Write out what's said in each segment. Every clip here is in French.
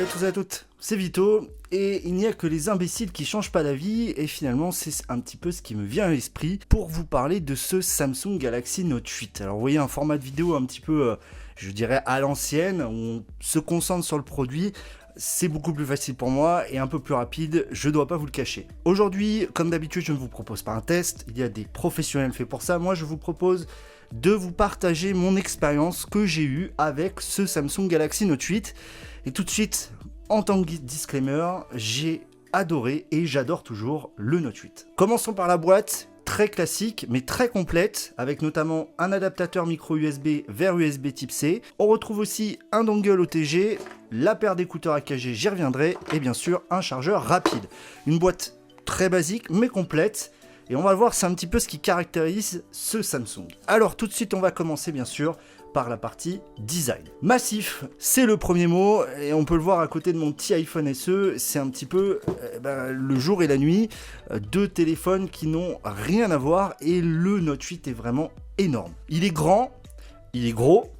Salut à tous et à toutes, c'est Vito, et il n'y a que les imbéciles qui changent pas d'avis, et finalement c'est un petit peu ce qui me vient à l'esprit pour vous parler de ce Samsung Galaxy Note 8. Alors vous voyez un format de vidéo un petit peu, je dirais à l'ancienne, où on se concentre sur le produit. C'est beaucoup plus facile pour moi et un peu plus rapide, je dois pas vous le cacher. Aujourd'hui, comme d'habitude, je ne vous propose pas un test, il y a des professionnels faits pour ça. Moi, je vous propose de vous partager mon expérience que j'ai eue avec ce Samsung Galaxy Note 8. Et tout de suite, en tant que disclaimer, j'ai adoré et j'adore toujours le Note 8. Commençons par la boîte. Très classique mais très complète, avec notamment un adaptateur micro USB vers USB type C. On retrouve aussi un dongle OTG, la paire d'écouteurs AKG, j'y reviendrai, et bien sûr un chargeur rapide. Une boîte très basique mais complète, et on va voir, c'est un petit peu ce qui caractérise ce Samsung. Alors tout de suite on va commencer bien sûr par la partie design. Massif, c'est le premier mot, et on peut le voir à côté de mon petit iPhone SE, c'est un petit peu le jour et la nuit, deux téléphones qui n'ont rien à voir, et le Note 8 est vraiment énorme. Il est grand, il est gros,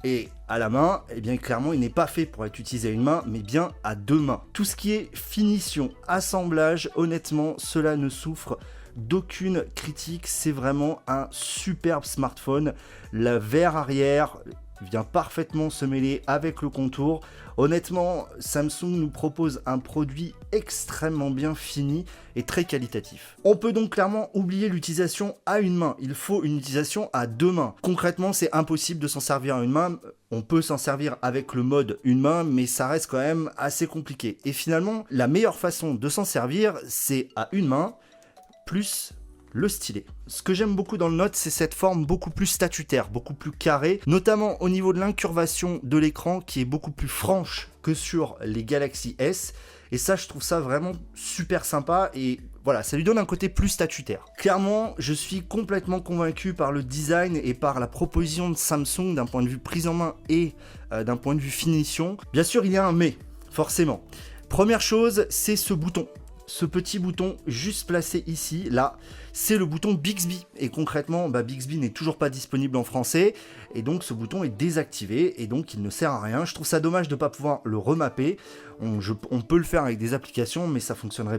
et à la main, eh bien clairement il n'est pas fait pour être utilisé à une main, mais bien à deux mains. Tout ce qui est finition, assemblage, honnêtement, cela ne souffre d'aucune critique, c'est vraiment un superbe smartphone. Le verre arrière vient parfaitement se mêler avec le contour. Honnêtement, Samsung nous propose un produit extrêmement bien fini et très qualitatif. On peut donc clairement oublier l'utilisation à une main, il faut une utilisation à deux mains. Concrètement, c'est impossible de s'en servir à une main. On peut s'en servir avec le mode une main, mais ça reste quand même assez compliqué. Et finalement, la meilleure façon de s'en servir, c'est à une main, plus le stylet. Ce que j'aime beaucoup dans le Note, c'est cette forme beaucoup plus statutaire, beaucoup plus carrée, notamment au niveau de l'incurvation de l'écran qui est beaucoup plus franche que sur les Galaxy S. Et ça, je trouve ça vraiment super sympa, et voilà, ça lui donne un côté plus statutaire. Clairement, je suis complètement convaincu par le design et par la proposition de Samsung d'un point de vue prise en main et d'un point de vue finition. Bien sûr, il y a un mais, forcément. Première chose, c'est ce bouton. Ce petit bouton juste placé ici, là, c'est le bouton Bixby. Et concrètement, Bixby n'est toujours pas disponible en français. Et donc ce bouton est désactivé et donc il ne sert à rien. Je trouve ça dommage de ne pas pouvoir le remapper. On peut le faire avec des applications, mais ça fonctionne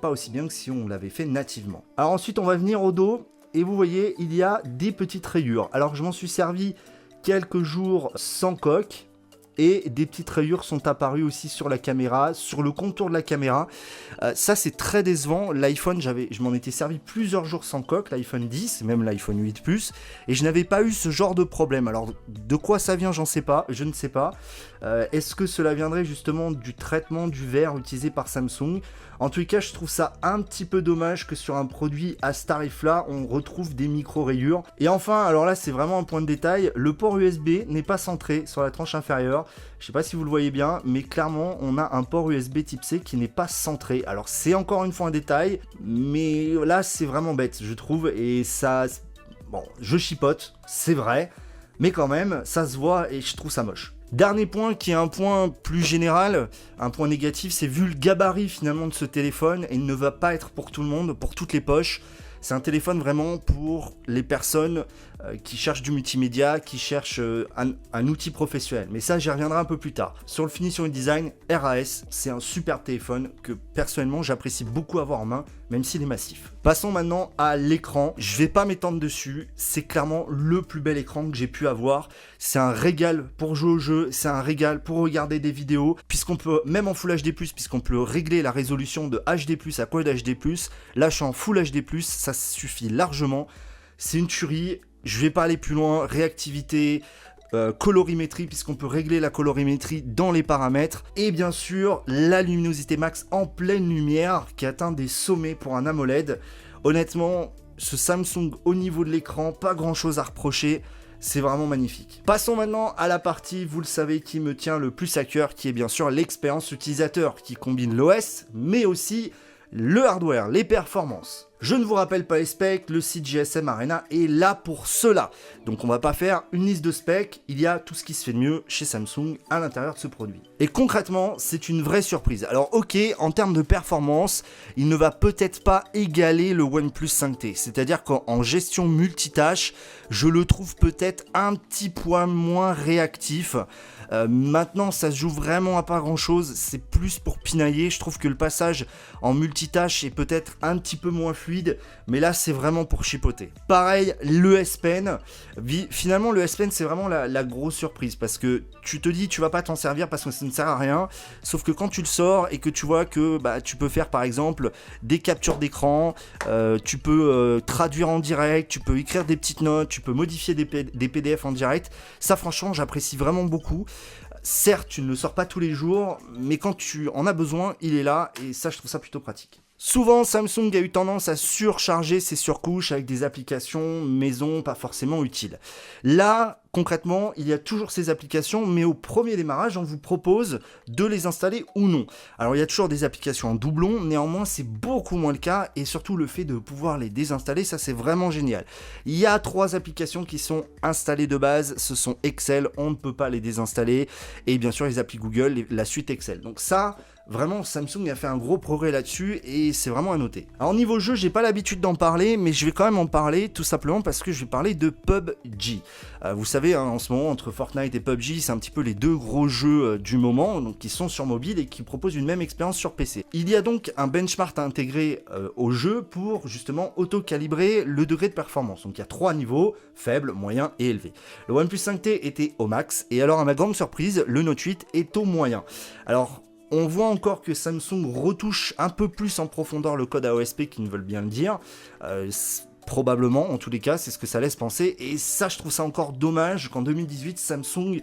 pas aussi bien que si on l'avait fait nativement. Alors ensuite, on va venir au dos. Et vous voyez, il y a des petites rayures. Alors je m'en suis servi quelques jours sans coque. Et des petites rayures sont apparues aussi sur la caméra, sur le contour de la caméra. Ça, c'est très décevant. L'iPhone, je m'en étais servi plusieurs jours sans coque, l'iPhone 10, même l'iPhone 8 Plus, et je n'avais pas eu ce genre de problème. Alors, de quoi ça vient, je ne sais pas. Est-ce que cela viendrait justement du traitement du verre utilisé par Samsung ? En tout cas, je trouve ça un petit peu dommage que sur un produit à ce tarif-là, on retrouve des micro-rayures. Et enfin, alors là, c'est vraiment un point de détail, le port USB n'est pas centré sur la tranche inférieure. Je ne sais pas si vous le voyez bien, mais clairement, on a un port USB type C qui n'est pas centré. Alors, c'est encore une fois un détail, mais là, c'est vraiment bête, je trouve. Et ça, bon, je chipote, c'est vrai, mais quand même, ça se voit et je trouve ça moche. Dernier point qui est un point plus général, un point négatif, c'est vu le gabarit finalement de ce téléphone, et il ne va pas être pour tout le monde, pour toutes les poches. C'est un téléphone vraiment pour les personnes qui cherchent du multimédia, qui cherchent un outil professionnel. Mais ça, j'y reviendrai un peu plus tard. Sur le finition et le design, RAS, c'est un super téléphone que personnellement, j'apprécie beaucoup avoir en main, même s'il est massif. Passons maintenant à l'écran. Je vais pas m'étendre dessus. C'est clairement le plus bel écran que j'ai pu avoir. C'est un régal pour jouer au jeu. C'est un régal pour regarder des vidéos. Puisqu'on peut, même en Full HD+, puisqu'on peut régler la résolution de HD+, à Quad HD+. Là, je suis en Full HD+, ça suffit largement. C'est une tuerie. Je vais pas aller plus loin. Réactivité, colorimétrie, puisqu'on peut régler la colorimétrie dans les paramètres, et bien sûr la luminosité max en pleine lumière qui atteint des sommets pour un AMOLED. Honnêtement, ce Samsung au niveau de l'écran, pas grand chose à reprocher, c'est vraiment magnifique. Passons maintenant à la partie, vous le savez, qui me tient le plus à cœur, qui est bien sûr l'expérience utilisateur, qui combine l'OS mais aussi le hardware, les performances. Je ne vous rappelle pas les specs, le site GSM Arena est là pour cela. Donc on va pas faire une liste de specs, il y a tout ce qui se fait de mieux chez Samsung à l'intérieur de ce produit. Et concrètement, c'est une vraie surprise. Alors ok, en termes de performance, il ne va peut-être pas égaler le OnePlus 5T. C'est-à-dire qu'en gestion multitâche, je le trouve peut-être un petit point moins réactif. Maintenant, ça se joue vraiment à pas grand-chose, c'est plus pour pinailler. Je trouve que le passage en multitâche est peut-être un petit peu moins fluide, mais là, c'est vraiment pour chipoter. Pareil, le S Pen. Finalement, le S Pen, c'est vraiment la grosse surprise, parce que tu te dis, tu vas pas t'en servir parce que ça ne sert à rien, sauf que quand tu le sors et que tu vois que tu peux faire, par exemple, des captures d'écran, tu peux traduire en direct, tu peux écrire des petites notes, tu peux modifier des PDF en direct. Ça, franchement, j'apprécie vraiment beaucoup. Certes, tu ne le sors pas tous les jours, mais quand tu en as besoin, il est là, et ça, je trouve ça plutôt pratique. Souvent, Samsung a eu tendance à surcharger ses surcouches avec des applications maison pas forcément utiles. Là, concrètement, il y a toujours ces applications, mais au premier démarrage, on vous propose de les installer ou non. Alors, il y a toujours des applications en doublon, néanmoins, c'est beaucoup moins le cas, et surtout le fait de pouvoir les désinstaller, ça c'est vraiment génial. Il y a 3 applications qui sont installées de base, ce sont Excel, on ne peut pas les désinstaller, et bien sûr les applis Google, la suite Excel. Donc ça, vraiment, Samsung a fait un gros progrès là-dessus et c'est vraiment à noter. Alors niveau jeu, j'ai pas l'habitude d'en parler, mais je vais quand même en parler tout simplement parce que je vais parler de PUBG. Vous savez, en ce moment, entre Fortnite et PUBG, c'est un petit peu les 2 gros jeux du moment, donc qui sont sur mobile et qui proposent une même expérience sur PC. Il y a donc un benchmark à intégrer au jeu pour justement auto-calibrer le degré de performance. Donc il y a 3 niveaux, faible, moyen et élevé. Le OnePlus 5T était au max et alors à ma grande surprise, le Note 8 est au moyen. Alors on voit encore que Samsung retouche un peu plus en profondeur le code AOSP qu'ils ne veulent bien le dire. Probablement, en tous les cas, c'est ce que ça laisse penser. Et ça, je trouve ça encore dommage qu'en 2018, Samsung,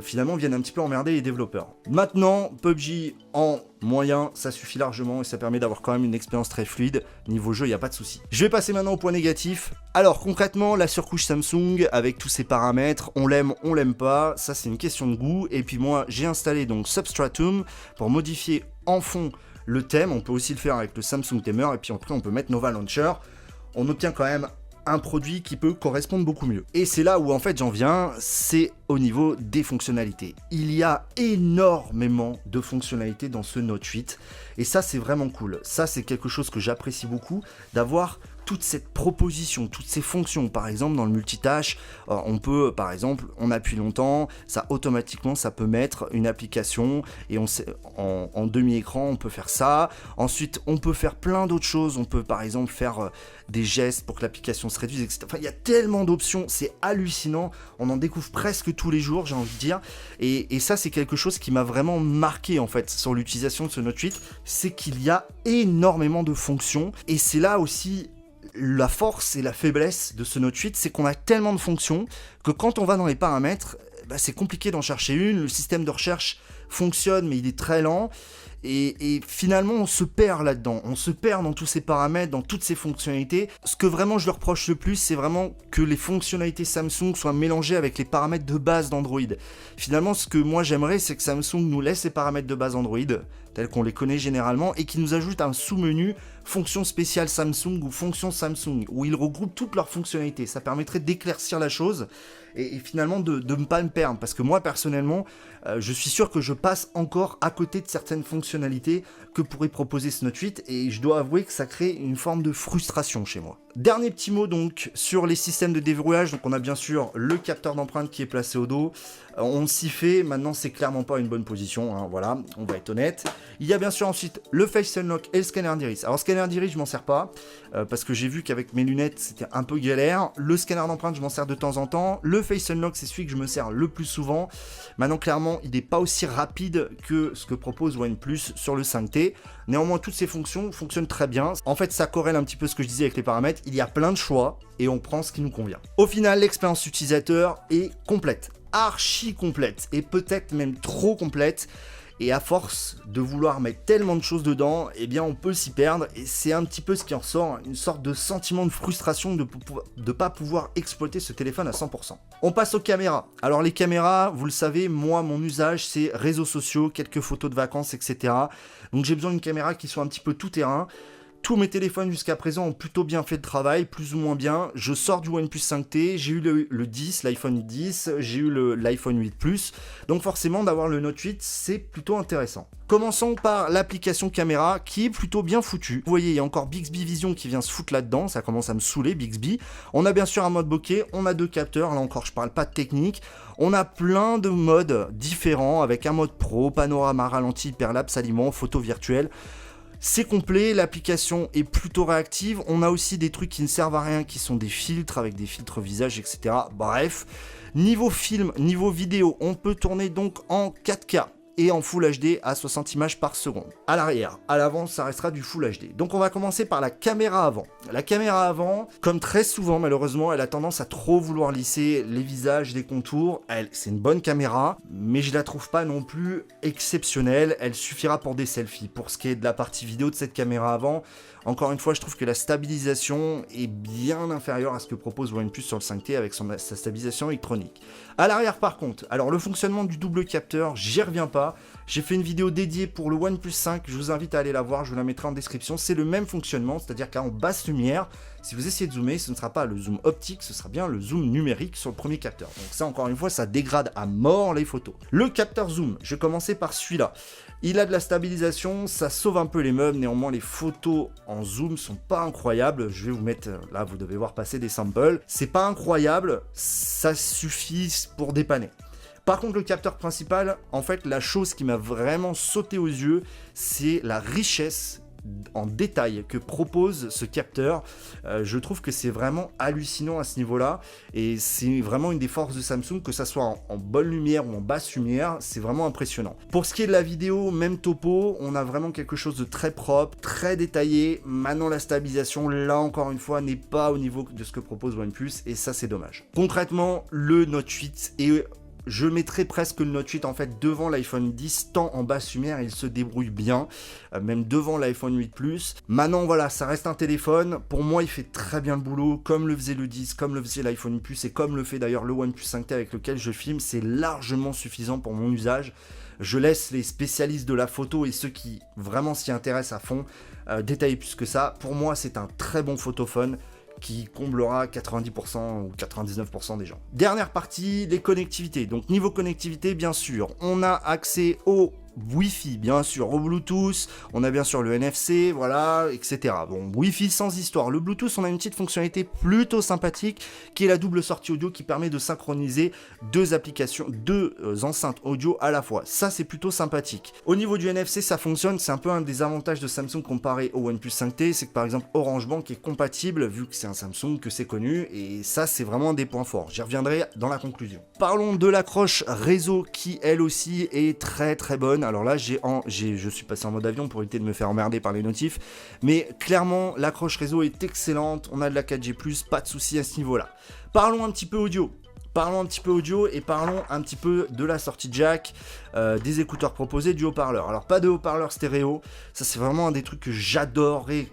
finalement, vienne un petit peu emmerder les développeurs. Maintenant, PUBG en moyen, ça suffit largement et ça permet d'avoir quand même une expérience très fluide. Niveau jeu, il n'y a pas de souci. Je vais passer maintenant au point négatif. Alors, concrètement, la surcouche Samsung, avec tous ses paramètres, on l'aime pas. Ça, c'est une question de goût. Et puis moi, j'ai installé donc Substratum pour modifier en fond le thème. On peut aussi le faire avec le Samsung Tamer. Et puis après, on peut mettre Nova Launcher. On obtient quand même un produit qui peut correspondre beaucoup mieux. Et c'est là où en fait j'en viens, c'est au niveau des fonctionnalités. Il y a énormément de fonctionnalités dans ce Note 8 et ça c'est vraiment cool. Ça c'est quelque chose que j'apprécie beaucoup, d'avoir toute cette proposition, toutes ces fonctions. Par exemple dans le multitâche, on peut par exemple, on appuie longtemps, ça automatiquement ça peut mettre une application et en demi-écran on peut faire ça. Ensuite on peut faire plein d'autres choses, on peut par exemple faire des gestes pour que l'application se réduise, etc. Enfin il y a tellement d'options, c'est hallucinant, on en découvre presque tous les jours j'ai envie de dire, et ça c'est quelque chose qui m'a vraiment marqué en fait sur l'utilisation de ce Note 8, c'est qu'il y a énormément de fonctions, et c'est là aussi la force et la faiblesse de ce Note 8, c'est qu'on a tellement de fonctions que quand on va dans les paramètres, c'est compliqué d'en chercher une. Le système de recherche fonctionne, mais il est très lent. Et finalement, on se perd là-dedans. On se perd dans tous ces paramètres, dans toutes ces fonctionnalités. Ce que vraiment je leur reproche le plus, c'est vraiment que les fonctionnalités Samsung soient mélangées avec les paramètres de base d'Android. Finalement, ce que moi j'aimerais, c'est que Samsung nous laisse les paramètres de base Android, tels qu'on les connaît généralement, et qu'il nous ajoute un sous-menu fonction spéciale Samsung ou fonction Samsung, où ils regroupent toutes leurs fonctionnalités. Ça permettrait d'éclaircir la chose et finalement de ne pas me perdre, parce que moi personnellement, je suis sûr que je passe encore à côté de certaines fonctionnalités que pourrait proposer ce Note 8, et je dois avouer que ça crée une forme de frustration chez moi. Dernier petit mot donc sur les systèmes de déverrouillage. Donc on a bien sûr le capteur d'empreinte qui est placé au dos, on s'y fait, maintenant c'est clairement pas une bonne position, hein, voilà, on va être honnête. Il y a bien sûr ensuite le Face Unlock et le scanner d'iris. Alors scanner d'iris je m'en sers pas, parce que j'ai vu qu'avec mes lunettes c'était un peu galère. Le scanner d'empreinte je m'en sers de temps en temps. Le Face Unlock c'est celui que je me sers le plus souvent. Maintenant clairement il n'est pas aussi rapide que ce que propose OnePlus sur le 5T. Néanmoins toutes ces fonctions fonctionnent très bien. En fait ça corrèle un petit peu ce que je disais avec les paramètres. Il y a plein de choix et on prend ce qui nous convient. Au final l'expérience utilisateur est complète, archi complète, et peut-être même trop complète. Et à force de vouloir mettre tellement de choses dedans, eh bien on peut s'y perdre, et c'est un petit peu ce qui en ressort, une sorte de sentiment de frustration de ne pas pouvoir exploiter ce téléphone à 100%. On passe aux caméras. Alors les caméras, vous le savez, moi mon usage c'est réseaux sociaux, quelques photos de vacances, etc. Donc j'ai besoin d'une caméra qui soit un petit peu tout terrain. Tous mes téléphones jusqu'à présent ont plutôt bien fait le travail, plus ou moins bien. Je sors du OnePlus 5T, j'ai eu le 10, l'iPhone 10, j'ai eu l'iPhone 8 Plus. Donc forcément, d'avoir le Note 8, c'est plutôt intéressant. Commençons par l'application caméra qui est plutôt bien foutue. Vous voyez, il y a encore Bixby Vision qui vient se foutre là-dedans, ça commence à me saouler, Bixby. On a bien sûr un mode bokeh, on a 2 capteurs, là encore je parle pas de technique. On a plein de modes différents avec un mode pro, panorama, ralenti, hyperlapse, aliment, photo virtuelle. C'est complet, l'application est plutôt réactive, on a aussi des trucs qui ne servent à rien, qui sont des filtres avec des filtres visage, etc. Bref, niveau film, niveau vidéo, on peut tourner donc en 4K et en Full HD à 60 images par seconde. À l'arrière, à l'avant, ça restera du Full HD. Donc on va commencer par la caméra avant. La caméra avant, comme très souvent malheureusement, elle a tendance à trop vouloir lisser les visages, les contours. C'est une bonne caméra, mais je la trouve pas non plus exceptionnelle. Elle suffira pour des selfies. Pour ce qui est de la partie vidéo de cette caméra avant, encore une fois, je trouve que la stabilisation est bien inférieure à ce que propose OnePlus sur le 5T avec sa stabilisation électronique. À l'arrière par contre, alors le fonctionnement du double capteur, j'y reviens pas. J'ai fait une vidéo dédiée pour le OnePlus 5, je vous invite à aller la voir, je vous la mettrai en description. C'est le même fonctionnement, c'est-à-dire qu'en basse lumière, si vous essayez de zoomer, ce ne sera pas le zoom optique, ce sera bien le zoom numérique sur le premier capteur. Donc ça, encore une fois, ça dégrade à mort les photos. Le capteur zoom, je vais commencer par celui-là. Il a de la stabilisation, ça sauve un peu les meubles, néanmoins les photos en zoom sont pas incroyables. Je vais vous mettre, là vous devez voir passer des samples. C'est pas incroyable, ça suffit pour dépanner. Par contre, le capteur principal, en fait, la chose qui m'a vraiment sauté aux yeux, c'est la richesse en détail que propose ce capteur. Je trouve que c'est vraiment hallucinant à ce niveau-là, et c'est vraiment une des forces de Samsung, que ça soit en bonne lumière ou en basse lumière, c'est vraiment impressionnant. Pour ce qui est de la vidéo, même topo, on a vraiment quelque chose de très propre, très détaillé. Maintenant, la stabilisation, là encore une fois, n'est pas au niveau de ce que propose OnePlus, et ça c'est dommage. Concrètement, le Note 8 est... Je mettrais presque le Note 8 en fait devant l'iPhone 10, tant en basse lumière il se débrouille bien, même devant l'iPhone 8 Plus. Maintenant voilà, ça reste un téléphone, pour moi il fait très bien le boulot, comme le faisait le 10, comme le faisait l'iPhone 8 Plus, et comme le fait d'ailleurs le OnePlus 5T avec lequel je filme, c'est largement suffisant pour mon usage. Je laisse les spécialistes de la photo et ceux qui vraiment s'y intéressent à fond détailler plus que ça. Pour moi c'est un très bon photophone qui comblera 90% ou 99% des gens. Dernière partie, les connectivités. Donc niveau connectivité, bien sûr, on a accès au Wi-Fi, bien sûr, au Bluetooth, on a bien sûr le NFC, voilà, etc. Bon, Wi-Fi sans histoire. Le Bluetooth, on a une petite fonctionnalité plutôt sympathique, qui est la double sortie audio qui permet de synchroniser deux applications, deux enceintes audio à la fois. Ça, c'est plutôt sympathique. Au niveau du NFC, ça fonctionne, c'est un peu un des avantages de Samsung comparé au OnePlus 5T, c'est que par exemple, Orange Bank est compatible, vu que c'est un Samsung, que c'est connu, et ça, c'est vraiment un des points forts. J'y reviendrai dans la conclusion. Parlons de l'accroche réseau, qui elle aussi est très très bonne. Alors là, je suis passé en mode avion pour éviter de me faire emmerder par les notifs, mais clairement, l'accroche réseau est excellente, on a de la 4G+, pas de souci à ce niveau-là. Parlons un petit peu audio. Et parlons un petit peu de la sortie jack, des écouteurs proposés, du haut-parleur. Alors pas de haut-parleur stéréo, ça c'est vraiment un des trucs que j'adorais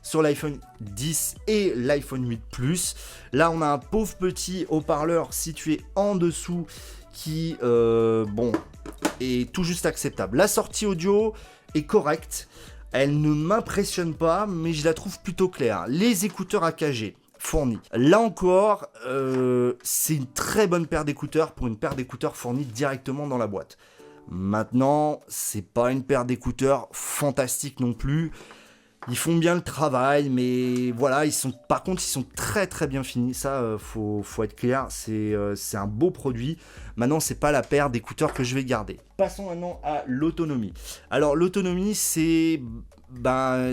sur l'iPhone 10 et l'iPhone 8 Plus. Là on a un pauvre petit haut-parleur situé en dessous qui est tout juste acceptable. La sortie audio est correcte, elle ne m'impressionne pas, mais je la trouve plutôt claire. Les écouteurs AKG fournis. Là encore, c'est une très bonne paire d'écouteurs pour une paire d'écouteurs fournis directement dans la boîte. Maintenant, c'est pas une paire d'écouteurs fantastique non plus. Ils font bien le travail, mais voilà, par contre, ils sont très très bien finis. Ça, faut être clair, c'est un beau produit. Maintenant, c'est pas la paire d'écouteurs que je vais garder. Passons maintenant à l'autonomie. Alors, l'autonomie, c'est...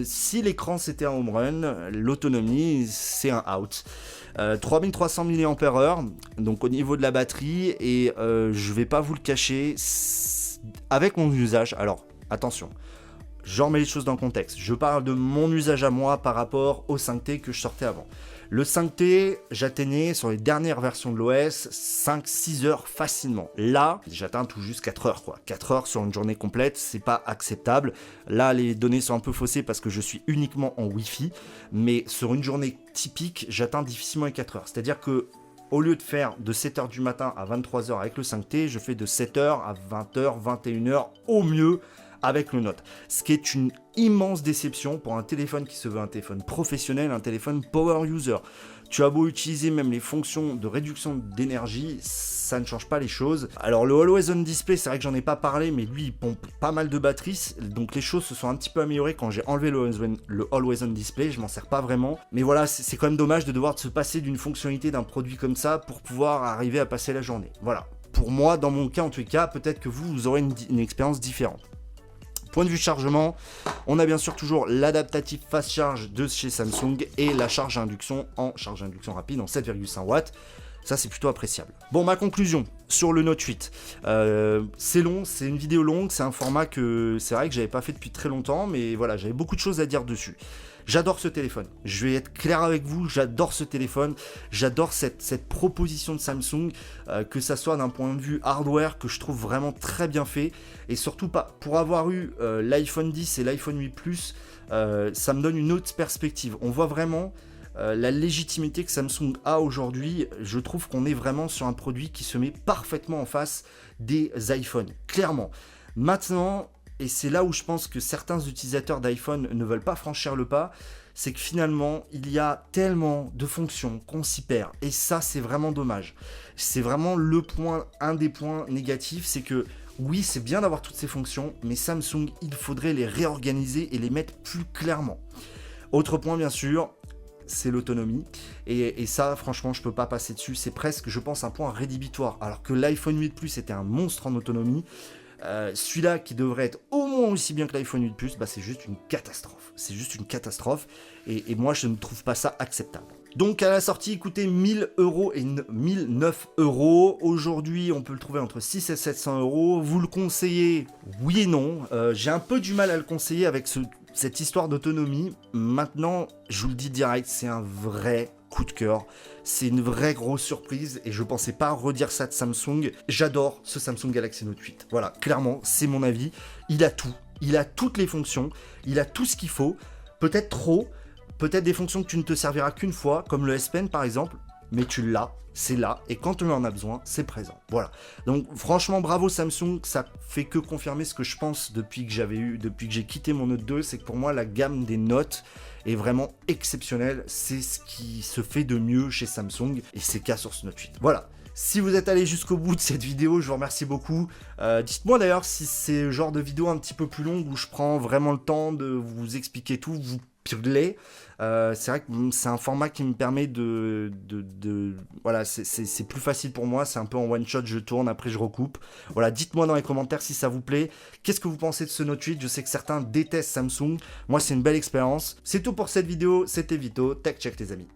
si l'écran c'était un home run, l'autonomie c'est un out. 3300 mAh, donc au niveau de la batterie, et je vais pas vous le cacher, avec mon usage, alors attention, je remets les choses dans le contexte, je parle de mon usage à moi par rapport au 5T que je sortais avant. Le 5T, j'atteignais sur les dernières versions de l'OS 5-6 heures facilement. Là, j'atteins tout juste 4 heures quoi. 4 heures sur une journée complète, c'est pas acceptable. Là, les données sont un peu faussées parce que je suis uniquement en Wi-Fi, mais sur une journée typique, j'atteins difficilement les 4 heures. C'est-à-dire que au lieu de faire de 7h du matin à 23h avec le 5T, je fais de 7h à 20h, 21h au mieux avec le Note. Ce qui est une immense déception pour un téléphone qui se veut un téléphone professionnel, un téléphone power user. Tu as beau utiliser même les fonctions de réduction d'énergie, ça ne change pas les choses. Alors le Always On Display, c'est vrai que j'en ai pas parlé, mais lui il pompe pas mal de batterie, donc les choses se sont un petit peu améliorées quand j'ai enlevé le Always On Display, je m'en sers pas vraiment. Mais voilà, c'est quand même dommage de devoir se passer d'une fonctionnalité d'un produit comme ça pour pouvoir arriver à passer la journée. Voilà, pour moi, dans mon cas en tout cas, peut-être que vous aurez une expérience différente. Point de vue chargement, on a bien sûr toujours l'adaptatif fast charge de chez Samsung et la charge à induction rapide en 7,5 watts. Ça, c'est plutôt appréciable. Bon, ma conclusion sur le Note 8. C'est long, c'est une vidéo longue, c'est un format que c'est vrai que j'avais pas fait depuis très longtemps, mais voilà, j'avais beaucoup de choses à dire dessus. J'adore ce téléphone, je vais être clair avec vous, j'adore ce téléphone, j'adore cette proposition de Samsung, que ça soit d'un point de vue hardware que je trouve vraiment très bien fait, et surtout pas pour avoir eu l'iPhone 10 et l'iPhone 8 Plus, ça me donne une autre perspective. On voit vraiment la légitimité que Samsung a aujourd'hui. Je trouve qu'on est vraiment sur un produit qui se met parfaitement en face des iPhones, clairement. Maintenant, et c'est là où je pense que certains utilisateurs d'iPhone ne veulent pas franchir le pas, c'est que finalement, il y a tellement de fonctions qu'on s'y perd. Et ça, c'est vraiment dommage. C'est vraiment un des points négatifs, c'est que oui, c'est bien d'avoir toutes ces fonctions, mais Samsung, il faudrait les réorganiser et les mettre plus clairement. Autre point, bien sûr, c'est l'autonomie. Et ça, franchement, je peux pas passer dessus. C'est presque, je pense, un point rédhibitoire. Alors que l'iPhone 8 Plus était un monstre en autonomie, celui-là qui devrait être au moins aussi bien que l'iPhone 8 Plus, bah, c'est juste une catastrophe. C'est juste une catastrophe. Et moi, je ne trouve pas ça acceptable. Donc à la sortie, coûtait 1000 € et 1009 €. Aujourd'hui, on peut le trouver entre 6 et 700 €. Vous le conseillez? Oui et non. J'ai un peu du mal à le conseiller avec cette histoire d'autonomie. Maintenant, je vous le dis direct, c'est un vrai coup de cœur. C'est une vraie grosse surprise et je pensais pas redire ça de Samsung. J'adore ce Samsung Galaxy Note 8. Voilà, clairement, c'est mon avis. Il a tout. Il a toutes les fonctions. Il a tout ce qu'il faut. Peut-être trop. Peut-être des fonctions que tu ne te serviras qu'une fois, comme le S Pen par exemple, mais tu l'as, c'est là, et quand on en a besoin, c'est présent. Voilà. Donc franchement, bravo Samsung, ça fait que confirmer ce que je pense depuis que j'ai quitté mon Note 2, c'est que pour moi, la gamme des Notes est vraiment exceptionnelle. C'est ce qui se fait de mieux chez Samsung, et c'est le cas sur ce Note 8. Voilà. Si vous êtes allé jusqu'au bout de cette vidéo, je vous remercie beaucoup. Dites-moi d'ailleurs si c'est le genre de vidéo un petit peu plus longue où je prends vraiment le temps de vous expliquer tout, vous pirler. C'est vrai que c'est un format qui me permet voilà, c'est plus facile pour moi, c'est un peu en one shot, je tourne, après je recoupe. Voilà, dites-moi dans les commentaires si ça vous plaît. Qu'est-ce que vous pensez de ce Note 8? Je sais que certains détestent Samsung. Moi, c'est une belle expérience. C'est tout pour cette vidéo, c'était Vito, Tech Check les amis.